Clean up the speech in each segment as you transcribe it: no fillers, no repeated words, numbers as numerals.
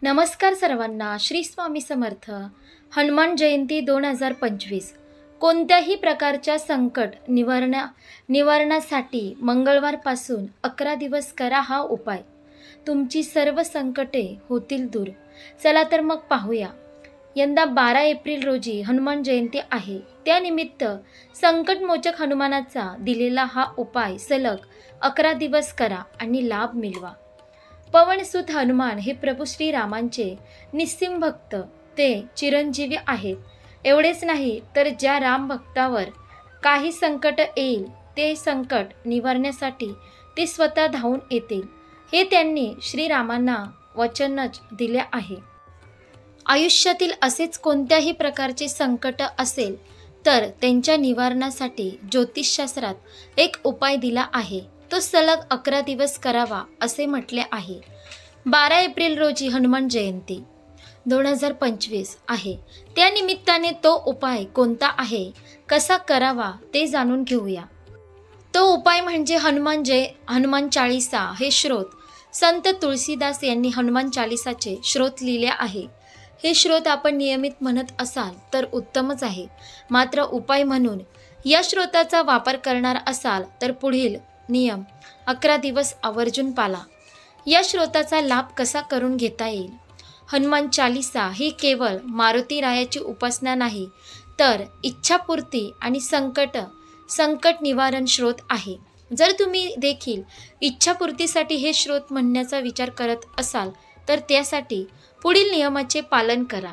नमस्कार सर्वांना. श्री स्वामी समर्थ. हनुमान जयंती 2025. कोणत्याही प्रकारच्या संकट निवारणासाठी मंगळवारपासून 11 दिवस करा हा उपाय. तुमची सर्व संकटे होतील दूर. चला तर मग पाहूया. यंदा 12 एप्रिल रोजी हनुमान जयंती आहे. त्यानिमित्त संकटमोचक हनुमानाचा दिलेला हा उपाय सलग 11 दिवस करा आणि लाभ मिळवा. पवनसुत हनुमान हे प्रभू श्रीरामांचे निस्सीम भक्त, ते चिरंजीवी आहेत. एवढेच नाही तर ज्या राम भक्तावर काही संकट येईल ते संकट निवारण्यासाठी ते स्वतः धावून येतील, हे त्यांनी श्रीरामांना वचनच दिले आहे. आयुष्यातील असेच कोणत्याही प्रकारचे संकट असेल तर त्यांच्या निवारणासाठी ज्योतिषशास्त्रात एक उपाय दिला आहे. तो सलग 11 दिवस करावा असे म्हटले आहे. 12 एप्रिल रोजी हनुमान जयंती 2025 आहे. त्यानिमित्ताने तो उपाय कोणता आहे, कसा करावा ते जाणून घेऊया. तो उपाय म्हणजे हनुमान चालीसा हे श्रोत. संत तुळशीदास यांनी हनुमान चालीसाचे श्रोत लिहिले आहे. हे श्रोत आपण नियमित म्हणत असाल तर उत्तमच आहे. मात्र उपाय म्हणून या श्रोताचा वापर करणार असाल तर पुढील नियम 11 दिवस आवर्जून पाळा. या श्रोताचा लाभ कसा करून घेता येईल? हनुमान चालीसा ही केवळ मारुती रायाची उपासना नाही, तर इच्छापूर्ती आणि संकट निवारण श्रोत आहे. जर तुम्ही देखील इच्छापूर्तीसाठी हे श्रोत म्हणण्याचा विचार करत असाल तर त्यासाठी पुढील नियमाचे पालन करा.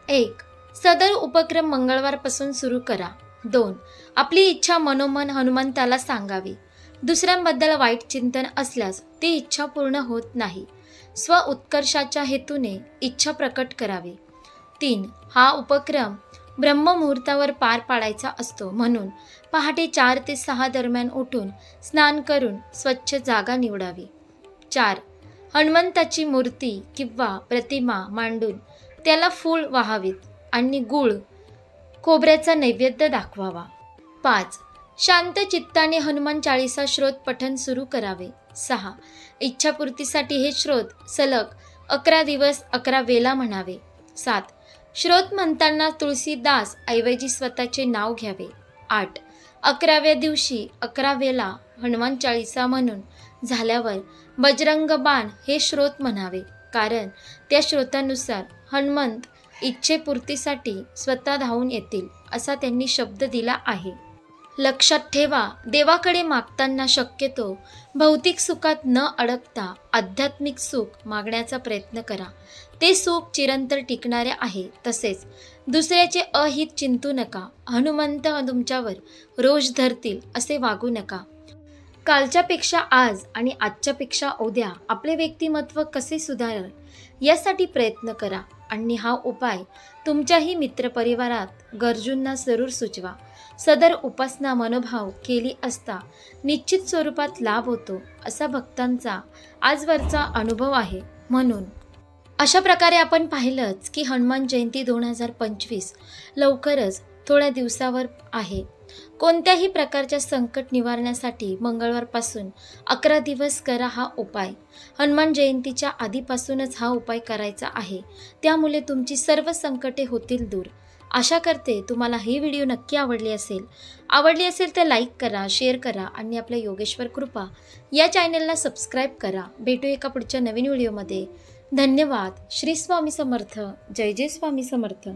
1. सदर उपक्रम मंगळवारपासून सुरू करा. 2. आपली इच्छा मनोमन हनुमंताला सांगावी. दुसऱ्यांबद्दल वाईट चिंतन असल्यास ती इच्छा पूर्ण होत नाही. स्व उत्कर्षाच्या हेतूने इच्छा प्रकट करावी. 3. हा उपक्रम ब्रह्ममुहूर्तावर पार पाडायचा असतो, म्हणून पहाटे 4 ते 6 दरम्यान उठून स्नान करून स्वच्छ जागा निवडावी. 4. हनुमंताची मूर्ती किंवा प्रतिमा मांडून त्याला फूल वाहावीत आणि गूळ खोबऱ्याचा नैवेद्य दाखवावा. 5. शांत चित्ताने हनुमान चालीसा श्रोत पठण सुरू करावे. 6. इच्छापूर्तीसाठी हे श्रोत सलग 11 दिवस 11 वेळा म्हणावे. 7. श्रोत म्हणताना तुळशीदास ऐवजी स्वतःचे नाव घ्यावे. 8. 11व्या दिवशी 11 वेळा हनुमान चालीसा म्हणून झाल्यावर बजरंग बाण हे श्रोत म्हणावे, कारण त्या श्रोतानुसार हनुमंत इच्छेपूर्तीसाठी स्वतः धावून येतील असा त्यांनी शब्द दिला आहे. लक्षात ठेवा, देवाकडे मागताना शक्यतो भौतिक सुखात न अडकता आध्यात्मिक सुख मागण्याचा प्रयत्न करा. ते सुख चिरंतर टिकणारे आहे. तसेच दुसऱ्याचे अहित चिंतू नका. हनुमंत तुमच्यावर रोष धरतील असे वागू नका. कालच्यापेक्षा आज आणि आजच्यापेक्षा उद्या आपले व्यक्तिमत्व कसे सुधारेल यासाठी प्रयत्न करा आणि हा उपाय तुमच्याही मित्रपरिवारात गरजूंना जरूर सुचवा. सदर उपासना मनोभाव केली असता निश्चित स्वरूपात लाभ होतो असा भक्तांचा आजवरचा अनुभव आहे. म्हणून अशा प्रकारे आपण पाहिलंच की हनुमान जयंती 2025 लवकरच थोड्या दिवसावर आहे. कोणत्याही प्रकारच्या संकट निवारण्यासाठी मंगळवारपासून 11 दिवस करा हा उपाय. हनुमान जयंतीच्या आधीपासूनच हा उपाय करायचा आहे. त्यामुळे तुमची सर्व संकटे होतील दूर. आशा करते तुम्हाला ही व्हिडिओ नक्की आवडली असेल तर लाईक करा, शेअर करा आणि आपल्या योगेश्वर कृपा या चॅनलला सबस्क्राईब करा. भेटू एका पुढच्या नवीन व्हिडिओमध्ये. धन्यवाद. श्री स्वामी समर्थ. जय जय स्वामी समर्थ.